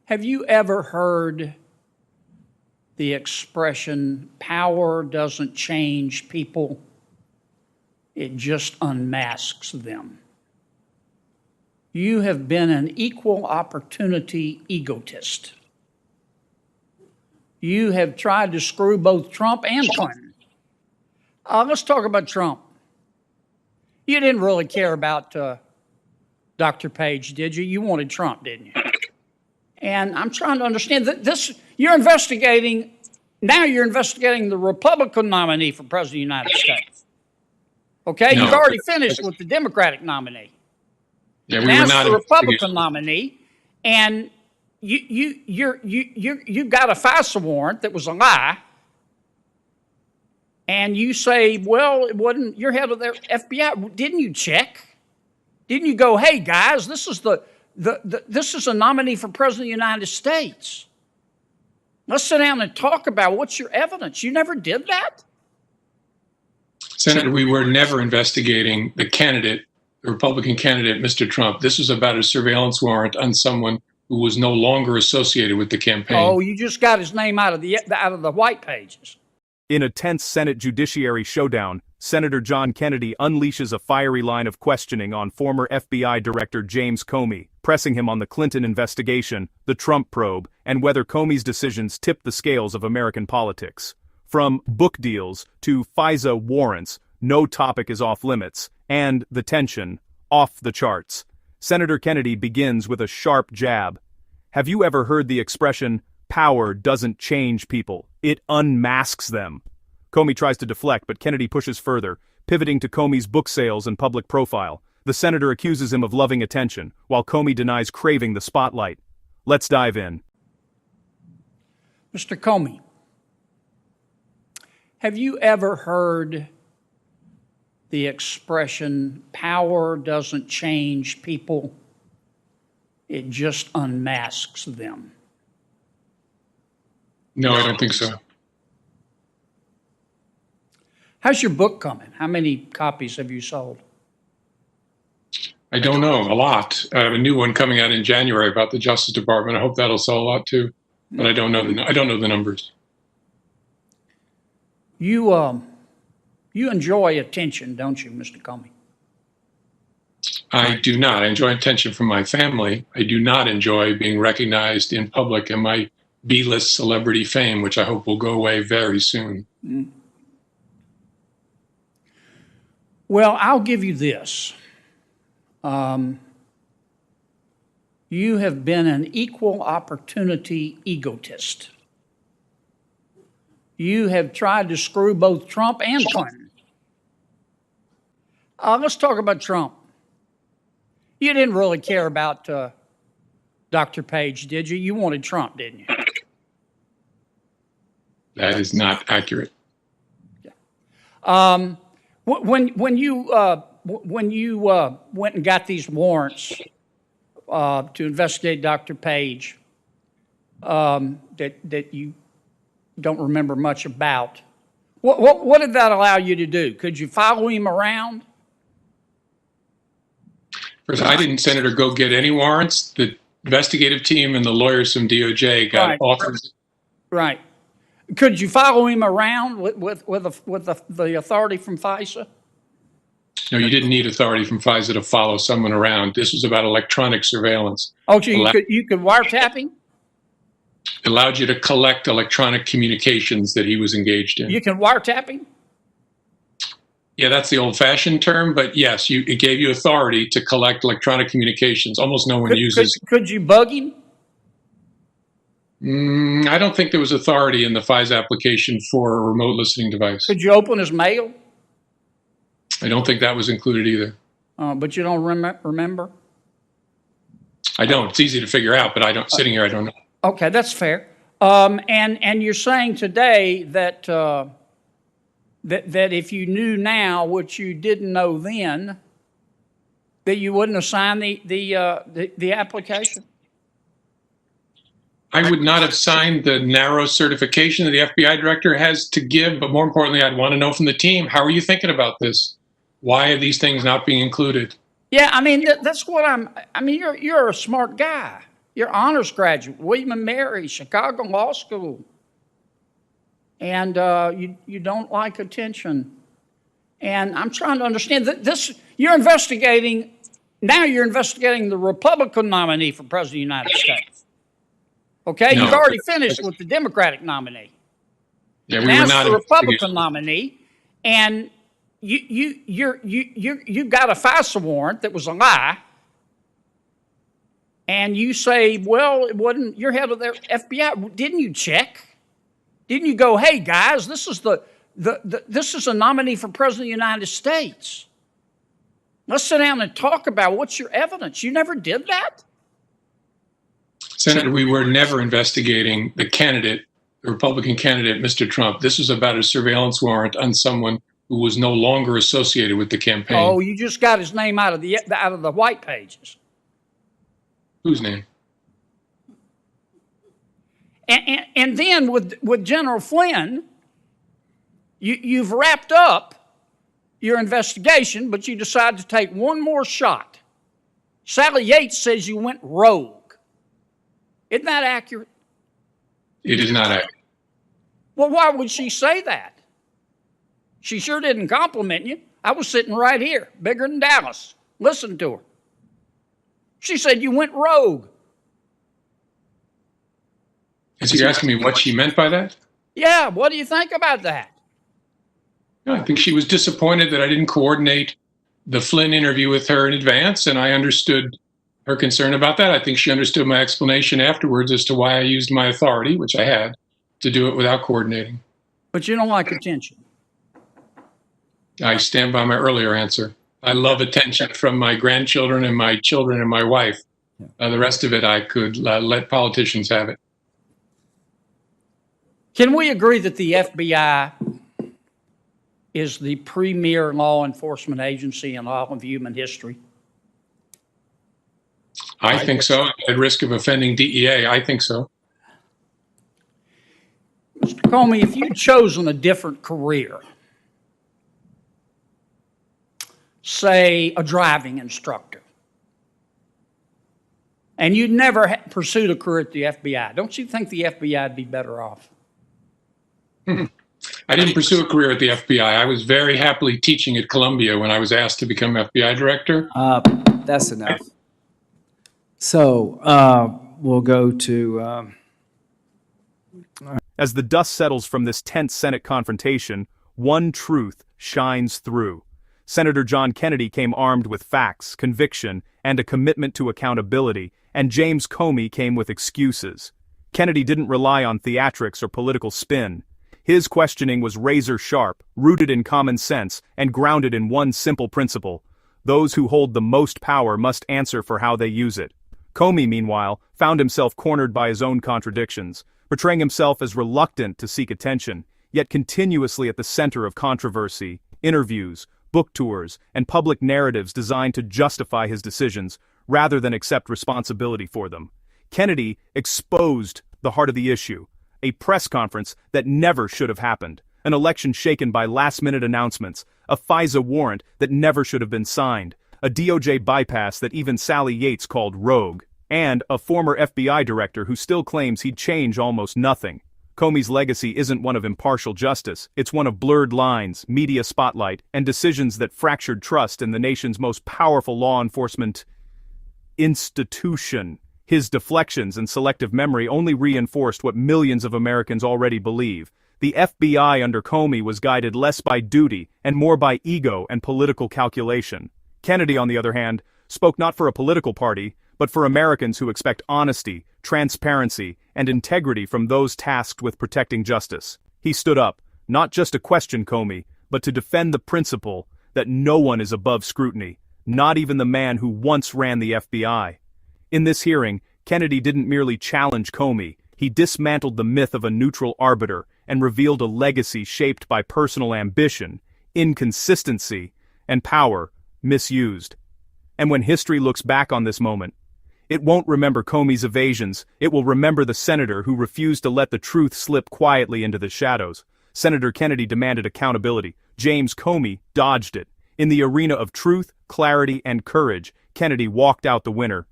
Have you ever heard the expression, power doesn't change people, it just unmasks them? You have been an equal opportunity egotist. You have tried to screw both Trump and Clinton. Let's talk about Trump. You didn't really care about Dr. Page, did you? You wanted Trump, didn't you? And I'm trying to understand that you're investigating the Republican nominee for President of the United States. Okay? No. You've already finished with the Democratic nominee. Yeah, we Now were it's not the Republican nominee, and you got a FISA warrant that was a lie, and you say, well, it wasn't. You're head of the FBI. Didn't you check? Didn't you go, hey guys, this is this is a nominee for President of the United States. Let's sit down and talk about what's your evidence. You never did that? Senator, we were never investigating the candidate, the Republican candidate, Mr. Trump. This was about a surveillance warrant on someone who was no longer associated with the campaign. Oh, you just got his name out of the white pages. In a tense Senate Judiciary showdown, Senator John Kennedy unleashes a fiery line of questioning on former FBI Director James Comey, pressing him on the Clinton investigation, the Trump probe, and whether Comey's decisions tipped the scales of American politics. From book deals to FISA warrants, no topic is off limits, and the tension, off the charts. Senator Kennedy begins with a sharp jab. Have you ever heard the expression, power doesn't change people, it unmasks them? Comey tries to deflect, but Kennedy pushes further, pivoting to Comey's book sales and public profile. The senator accuses him of loving attention, while Comey denies craving the spotlight. Let's dive in. Mr. Comey, have you ever heard the expression, power doesn't change people, it just unmasks them? No, I don't think so. How's your book coming? How many copies have you sold? I don't know, a lot. I have a new one coming out in January about the Justice Department. I hope that'll sell a lot too, but I don't know the numbers. You enjoy attention, don't you, Mr. Comey? I do not. I enjoy attention from my family. I do not enjoy being recognized in public and my B-list celebrity fame, which I hope will go away very soon. Mm. Well, I'll give you this. You have been an equal opportunity egotist. You have tried to screw both Trump and Clinton. Let's talk about Trump. You didn't really care about Dr. Page, did you? You wanted Trump, didn't you? That is not accurate. Yeah. When you went and got these warrants to investigate Dr. Page, that you don't remember much about, what did that allow you to do? Could you follow him around? First, I didn't, Senator, go get any warrants. The investigative team and the lawyers from DOJ got offers. Right. Could you follow him around with the authority from FISA? No, you didn't need authority from FISA to follow someone around. This was about electronic surveillance. Oh, so you could wiretap him? It allowed you to collect electronic communications that he was engaged in. You can wiretap him? Yeah, that's the old-fashioned term, but yes, it gave you authority to collect electronic communications. Almost no one uses. Could you bug him? I don't think there was authority in the FISA application for a remote listening device. Could you open his mail? I don't think that was included either. But you don't remember? I don't. It's easy to figure out, but I don't. Sitting here, I don't know. Okay, that's fair. And you're saying today that that if you knew now what you didn't know then, that you wouldn't have signed the application? I would not have signed the narrow certification that the FBI director has to give, but more importantly, I'd want to know from the team, how are you thinking about this? Why are these things not being included? Yeah, I mean, that's what I mean, you're a smart guy. You're honors graduate, William and Mary, Chicago Law School. And you don't like attention. And I'm trying to understand that you're investigating the Republican nominee for President of the United States. Okay? No. You've already finished with the Democratic nominee. Yeah, we Now were it's not the Republican investigating. nominee, and you got a FISA warrant that was a lie, and you say, well, it wasn't. You're head of the FBI. Didn't you check? Didn't you go, hey guys, this is this is a nominee for President of the United States. Let's sit down and talk about what's your evidence. You never did that? Senator, we were never investigating the candidate, the Republican candidate, Mr. Trump. This was about a surveillance warrant on someone who was no longer associated with the campaign. Oh, you just got his name out of the white pages. Whose name? And then with General Flynn, you've wrapped up your investigation, but you decide to take one more shot. Sally Yates says you went rogue. Isn't that accurate? It is not accurate. Well, why would she say that? She sure didn't compliment you. I was sitting right here, bigger than Dallas. Listen to her. She said you went rogue. And so you're asking me what she meant by that? Yeah, what do you think about that? No, I think she was disappointed that I didn't coordinate the Flynn interview with her in advance, and I understood her concern about that. I think she understood my explanation afterwards as to why I used my authority, which I had, to do it without coordinating. But you don't like attention. I stand by my earlier answer. I love attention from my grandchildren and my children and my wife. The rest of it, I could let politicians have it. Can we agree that the FBI is the premier law enforcement agency in all of human history? I think so. At risk of offending DEA, I think so. Mr. Comey, if you'd chosen a different career, say a driving instructor, and you'd never pursued a career at the FBI, don't you think the FBI would be better off? I didn't pursue a career at the FBI. I was very happily teaching at Columbia when I was asked to become FBI director. That's enough. So we'll go to... As the dust settles from this tense Senate confrontation, one truth shines through. Senator John Kennedy came armed with facts, conviction, and a commitment to accountability, and James Comey came with excuses. Kennedy didn't rely on theatrics or political spin. His questioning was razor-sharp, rooted in common sense, and grounded in one simple principle: those who hold the most power must answer for how they use it. Comey, meanwhile, found himself cornered by his own contradictions, portraying himself as reluctant to seek attention, yet continuously at the center of controversy, interviews, book tours, and public narratives designed to justify his decisions, rather than accept responsibility for them. Kennedy exposed the heart of the issue: a press conference that never should have happened, an election shaken by last-minute announcements, a FISA warrant that never should have been signed, a DOJ bypass that even Sally Yates called rogue, and a former FBI director who still claims he'd change almost nothing. Comey's legacy isn't one of impartial justice, it's one of blurred lines, media spotlight, and decisions that fractured trust in the nation's most powerful law enforcement institution. His deflections and selective memory only reinforced what millions of Americans already believe. The FBI under Comey was guided less by duty and more by ego and political calculation. Kennedy, on the other hand, spoke not for a political party, but for Americans who expect honesty, transparency, and integrity from those tasked with protecting justice. He stood up, not just to question Comey, but to defend the principle that no one is above scrutiny, not even the man who once ran the FBI. In this hearing, Kennedy didn't merely challenge Comey, he dismantled the myth of a neutral arbiter and revealed a legacy shaped by personal ambition, inconsistency, and power misused. And when history looks back on this moment, it won't remember Comey's evasions, it will remember the senator who refused to let the truth slip quietly into the shadows. Senator Kennedy demanded accountability. James Comey dodged it. In the arena of truth, clarity, and courage, Kennedy walked out the winner,